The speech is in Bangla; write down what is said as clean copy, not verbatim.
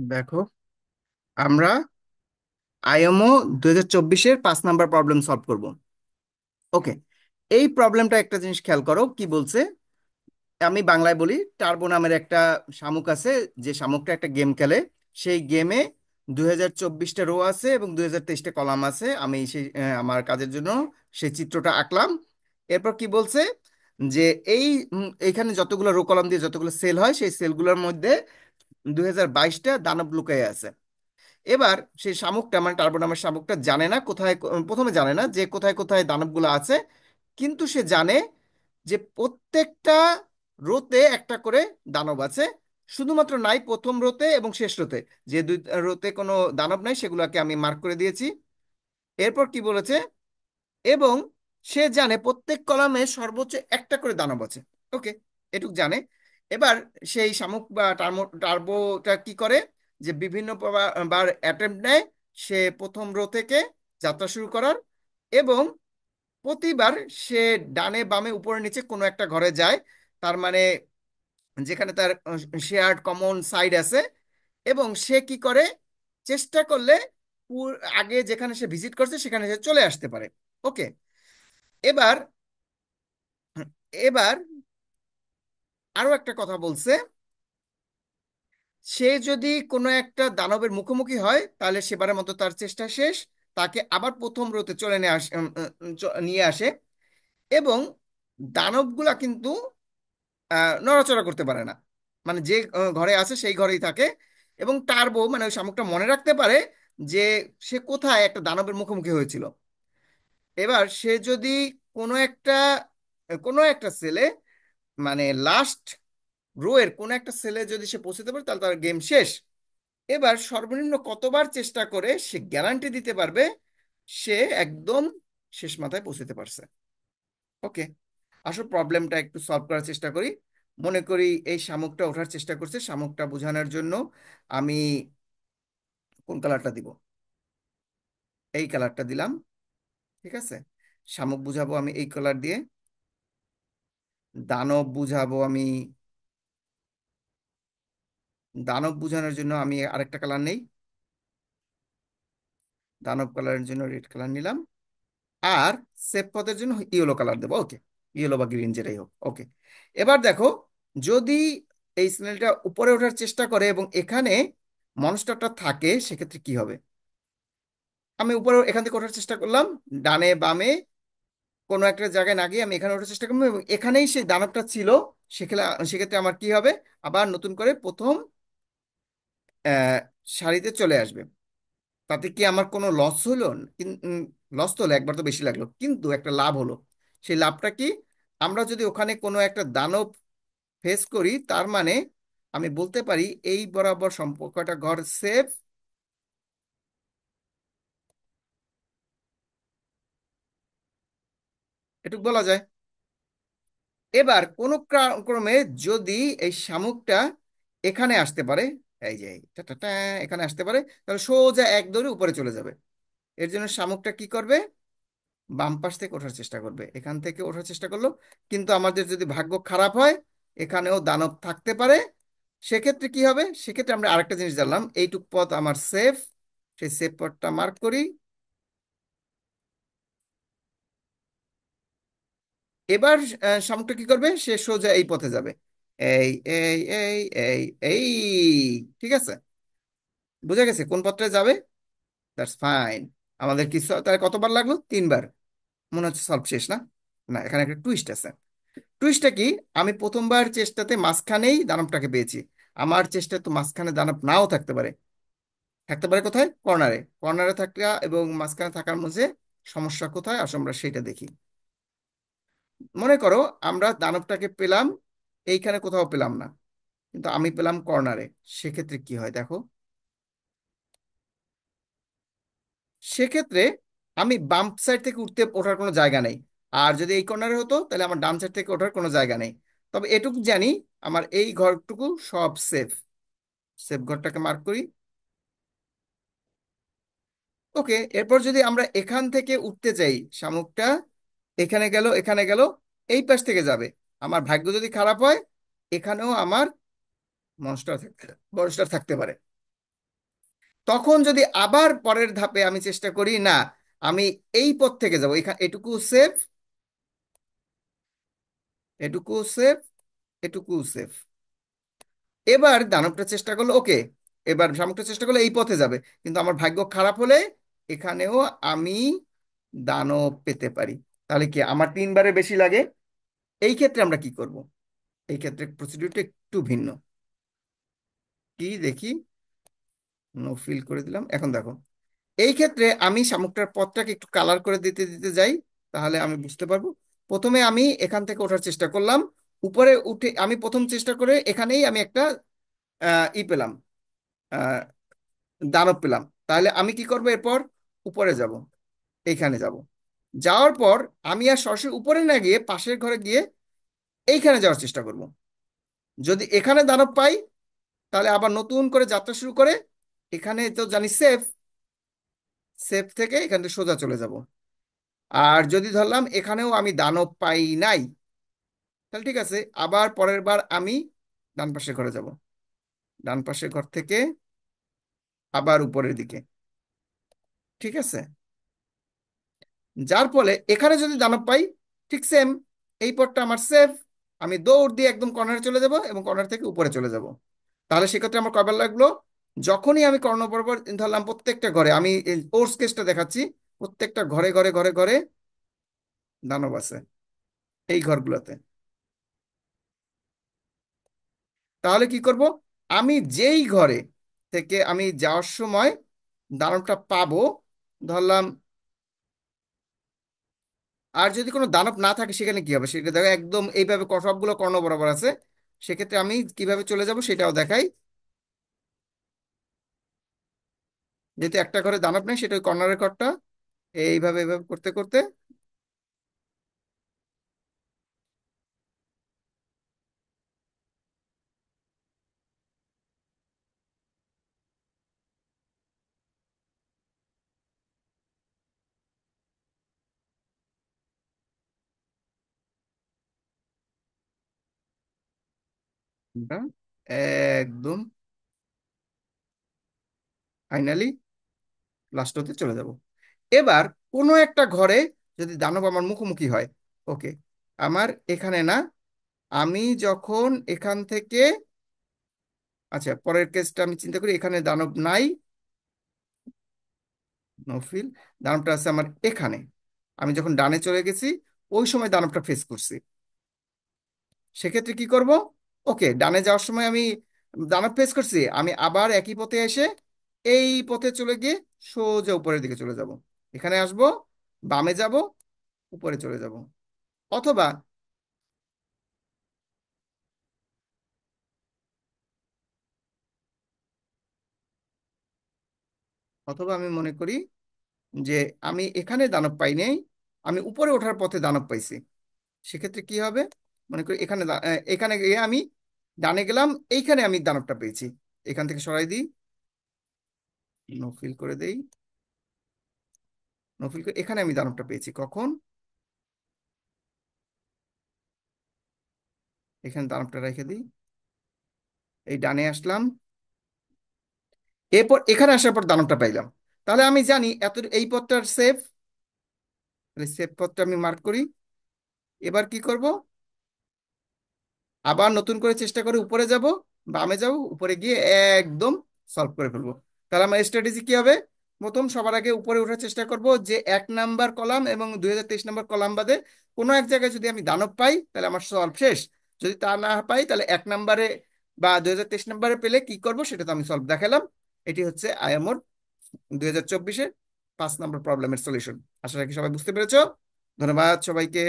দেখো, আমরা আইএমও 2024-এর 5 নাম্বার প্রবলেম সলভ করব। ওকে, এই প্রবলেমটা একটা জিনিস খেয়াল করো কি বলছে। আমি বাংলায় বলি, টার্বো নামের একটা শামুক আছে, যে শামুকটা একটা গেম খেলে। সেই গেমে 2024টা রো আছে এবং 2023টা কলাম আছে। আমি সেই আমার কাজের জন্য সেই চিত্রটা আঁকলাম। এরপর কি বলছে যে এইখানে যতগুলো রো কলাম দিয়ে যতগুলো সেল হয়, সেই সেলগুলোর মধ্যে 2022টা দানব লুকায়ে আছে। এবার সেই শামুকটা মানে টার্বো নামের শামুকটা জানে না কোথায়, প্রথমে জানে না যে কোথায় কোথায় দানবগুলো আছে। কিন্তু সে জানে যে প্রত্যেকটা রোতে একটা করে দানব আছে। শুধুমাত্র নাই প্রথম রোতে এবং শেষ রোতে, যে দুই রোতে কোনো দানব নাই সেগুলোকে আমি মার্ক করে দিয়েছি। এরপর কি বলেছে, এবং সে জানে প্রত্যেক কলামে সর্বোচ্চ একটা করে দানব আছে। ওকে, এটুক জানে। এবার সেই শামুক বা টার্বোটা কি করে, যে বিভিন্ন বার অ্যাটেম্প নেয় সে প্রথম রো থেকে যাত্রা শুরু করার, এবং প্রতিবার সে ডানে বামে উপরে নিচে কোনো একটা ঘরে যায়। তার মানে যেখানে তার শেয়ার্ড কমন সাইড আছে, এবং সে কি করে, চেষ্টা করলে আগে যেখানে সে ভিজিট করছে সেখানে সে চলে আসতে পারে। ওকে, এবার এবার আরো একটা কথা বলছে, সে যদি কোনো একটা দানবের মুখোমুখি হয় তাহলে সেবারের মতো তার চেষ্টা শেষ। তাকে আবার প্রথম রোতে চলে নিয়ে আসে, নিয়ে আসে। এবং দানবগুলা কিন্তু নড়াচড়া করতে পারে না, মানে যে ঘরে আছে সেই ঘরেই থাকে। এবং টার্বো মানে ওই শামুকটা মনে রাখতে পারে যে সে কোথায় একটা দানবের মুখোমুখি হয়েছিল। এবার সে যদি কোনো একটা সেলে, মানে লাস্ট রো এর কোন একটা সেলে যদি সে পৌঁছতে পারে তাহলে তার গেম শেষ। এবার সর্বনিম্ন কতবার চেষ্টা করে সে গ্যারান্টি দিতে পারবে সে একদম শেষ মাথায় পৌঁছতে পারছে। ওকে, আসল প্রবলেমটা একটু সলভ করার চেষ্টা করি। মনে করি এই শামুকটা ওঠার চেষ্টা করছে, শামুকটা বোঝানোর জন্য আমি কোন কালারটা দিব, এই কালারটা দিলাম। ঠিক আছে, শামুক বুঝাবো আমি এই কালার দিয়ে, দানব বুঝাবো আমি, দানব বোঝানোর জন্য আমি আরেকটা কালার নেই, দানব কালারের জন্য রেড কালার নিলাম। আর সেভ পথের জন্য ইয়েলো কালার দেবো। ওকে, ইয়েলো বা গ্রিন যেটাই হোক। ওকে, এবার দেখো, যদি এই স্নেলটা উপরে ওঠার চেষ্টা করে এবং এখানে মনস্টারটা থাকে সেক্ষেত্রে কি হবে। আমি উপরে এখান থেকে ওঠার চেষ্টা করলাম, ডানে বামে কোনো একটা জায়গায় না গিয়ে আমি এখানে ওঠার চেষ্টা করলাম এবং এখানেই সেই দানবটা ছিল। সেক্ষেত্রে আমার কি হবে, আবার নতুন করে প্রথম আহ, সারিতে চলে আসবে। তাতে কি আমার কোনো লস হলো? লস তো হলো, একবার তো বেশি লাগলো, কিন্তু একটা লাভ হলো। সেই লাভটা কি, আমরা যদি ওখানে কোনো একটা দানব ফেস করি তার মানে আমি বলতে পারি এই বরাবর সম্পর্কটা ঘর সেফ। এটুকু বলা যায়। এবার কোনো ক্রমে যদি এই শামুকটা এখানে আসতে পারে, এই যে টা টা টা, এখানে আসতে পারে, তাহলে সোজা এক দৌড়ে উপরে চলে যাবে। এর জন্য শামুকটা কি করবে, বাম পাশ থেকে ওঠার চেষ্টা করবে, এখান থেকে ওঠার চেষ্টা করলো। কিন্তু আমাদের যদি ভাগ্য খারাপ হয় এখানেও দানব থাকতে পারে। সেক্ষেত্রে কি হবে, সেক্ষেত্রে আমরা আরেকটা জিনিস জানলাম, এইটুক পথ আমার সেফ। সেই সেফ পথটা মার্ক করি। এবার শামুকটা কি করবে, সে সোজা এই পথে যাবে। এই এই এই এই এই, ঠিক আছে, বুঝা গেছে কোন পথটায় যাবে। That's fine. আমাদের কিছু তার কতবার লাগলো, 3বার। মনে হচ্ছে সলভ শেষ না? না, এখানে একটা টুইস্ট আছে। টুইস্টটা কি, আমি প্রথমবার চেষ্টাতে মাঝখানেই দানবটাকে পেয়েছি। আমার চেষ্টায় তো মাঝখানে দানব নাও থাকতে পারে। থাকতে পারে কোথায়, কর্নারে। কর্নারে থাকা এবং মাঝখানে থাকার মধ্যে সমস্যা কোথায় আসলে আমরা সেটা দেখি। মনে করো আমরা দানবটাকে পেলাম এইখানে, কোথাও পেলাম না, কিন্তু আমি পেলাম কর্নারে। সেক্ষেত্রে কি হয় দেখো, সেক্ষেত্রে আমি বাম সাইড থেকে ওঠার কোনো জায়গা নেই। আর যদি এই কর্নারে হতো তাহলে আমার ডান সাইড থেকে ওঠার কোনো জায়গা নেই। তবে এটুকু জানি, আমার এই ঘরটুকু সব সেফ। সেফ ঘরটাকে মার্ক করি। ওকে, এরপর যদি আমরা এখান থেকে উঠতে চাই, শামুকটা এখানে গেল, এখানে গেল, এই পাশ থেকে যাবে। আমার ভাগ্য যদি খারাপ হয় এখানেও আমার মনস্টার থাকতে পারে। তখন যদি আবার পরের ধাপে আমি চেষ্টা করি, না আমি এই পথ থেকে যাব, এখানে এটুকু সেফ, এটুকু সেফ, এটুকু সেফ। এবার দানবটা চেষ্টা করলো, ওকে, এবার শামুকটা চেষ্টা করলো এই পথে যাবে, কিন্তু আমার ভাগ্য খারাপ হলে এখানেও আমি দানব পেতে পারি। তাহলে কি আমার তিনবারের বেশি লাগে? এই ক্ষেত্রে আমরা কি করব? এই ক্ষেত্রে প্রসিডিউরটা একটু ভিন্ন। কি দেখি, নো ফিল করে দিলাম। এখন দেখো, এই ক্ষেত্রে আমি শামুকটার পথটাকে একটু কালার করে দিতে দিতে যাই, তাহলে আমি বুঝতে পারবো। প্রথমে আমি এখান থেকে ওঠার চেষ্টা করলাম, উপরে উঠে আমি প্রথম চেষ্টা করে এখানেই আমি একটা ই পেলাম, আহ, দানব পেলাম। তাহলে আমি কি করব এরপর? উপরে যাব, এইখানে যাব। যাওয়ার পর আমি আর সরাসরি উপরে না গিয়ে পাশের ঘরে গিয়ে এইখানে যাওয়ার চেষ্টা করব। যদি এখানে দানব পাই, তাহলে আবার নতুন করে যাত্রা শুরু করে, এখানে তো জানি সেফ, সেফ থেকে এখান থেকে সোজা চলে যাব। আর যদি ধরলাম এখানেও আমি দানব পাই নাই, তাহলে ঠিক আছে, আবার পরের বার আমি ডান পাশের ঘরে যাব, ডান পাশের ঘর থেকে আবার উপরের দিকে। ঠিক আছে, যার ফলে এখানে যদি দানব পাই, ঠিক সেম, এই পথটা আমার সেফ, আমি দৌড় দিয়ে একদম কর্নারে চলে যাব এবং কর্নার থেকে উপরে চলে যাব। তাহলে সেক্ষেত্রে আমার কয়বার লাগলো? যখনই আমি কর্ণ বরাবর ধরলাম, প্রত্যেকটা ঘরে আমি ওর কেসটা দেখাচ্ছি, প্রত্যেকটা ঘরে ঘরে ঘরে ঘরে দানব আছে, এই ঘরগুলোতে। তাহলে কি করব? আমি যেই ঘরে থেকে আমি যাওয়ার সময় দানবটা পাবো, ধরলাম, আর যদি কোনো দানব না থাকে সেখানে কি হবে সেটা দেখো, একদম এইভাবে সবগুলো কর্ণ বরাবর আছে। সেক্ষেত্রে আমি কিভাবে চলে যাব সেটাও দেখাই। যেহেতু একটা ঘরে দানব নেই, সেটা ওই কর্নারের ঘরটা, এইভাবে এইভাবে করতে করতে আমরা একদম ফাইনালি লাস্টতে চলে যাব। এবার কোনো একটা ঘরে যদি দানব আমার মুখোমুখি হয়, ওকে, আমার এখানে না, আমি যখন এখান থেকে, আচ্ছা পরের কেসটা আমি চিন্তা করি, এখানে দানব নাই, নফিল, দানবটা আছে আমার এখানে। আমি যখন ডানে চলে গেছি, ওই সময় দানবটা ফেস করছি। সেক্ষেত্রে কি করব? ওকে, ডানে যাওয়ার সময় আমি দানব ফেস করছি, আমি আবার একই পথে এসে এই পথে চলে গিয়ে সোজা উপরের দিকে চলে যাব। এখানে আসব, বামে যাব, উপরে চলে যাব। অথবা, অথবা আমি মনে করি যে আমি এখানে দানব পাই নাই, আমি উপরে ওঠার পথে দানব পাইছি। সেক্ষেত্রে কি হবে? মনে করি এখানে এখানে গিয়ে আমি ডানে গেলাম, এইখানে আমি দানবটা পেয়েছি। এখান থেকে সরাই দিই, নফিল করে দেই, নফিল করে এখানে আমি দানবটা পেয়েছি কখন? এখানে দানবটা রেখে দিই, এই ডানে আসলাম, এরপর এখানে আসার পর দানবটা পাইলাম। তাহলে আমি জানি এত এই পথটার সেফ, সেফ পথটা আমি মার্ক করি। এবার কি করব? আবার নতুন করে চেষ্টা করে উপরে যাব, বামে যাব, উপরে গিয়ে একদম সলভ করে ফেলবো। তাহলে আমার স্ট্র্যাটেজি কি হবে? প্রথম সবার আগে উপরে ওঠার চেষ্টা করব, যে 1 নাম্বার কলাম এবং 2023 নম্বর কলাম বাদে কোনো এক জায়গায় যদি আমি দানব পাই, তাহলে আমার সলভ শেষ। যদি তা না পাই, তাহলে 1 নাম্বারে বা 2023 নম্বরে পেলে কি করব সেটা তো আমি সলভ দেখালাম। এটি হচ্ছে আইএমওর 2024-এর 5 নম্বর প্রবলেমের সলিউশন। আশা রাখি সবাই বুঝতে পেরেছো। ধন্যবাদ সবাইকে।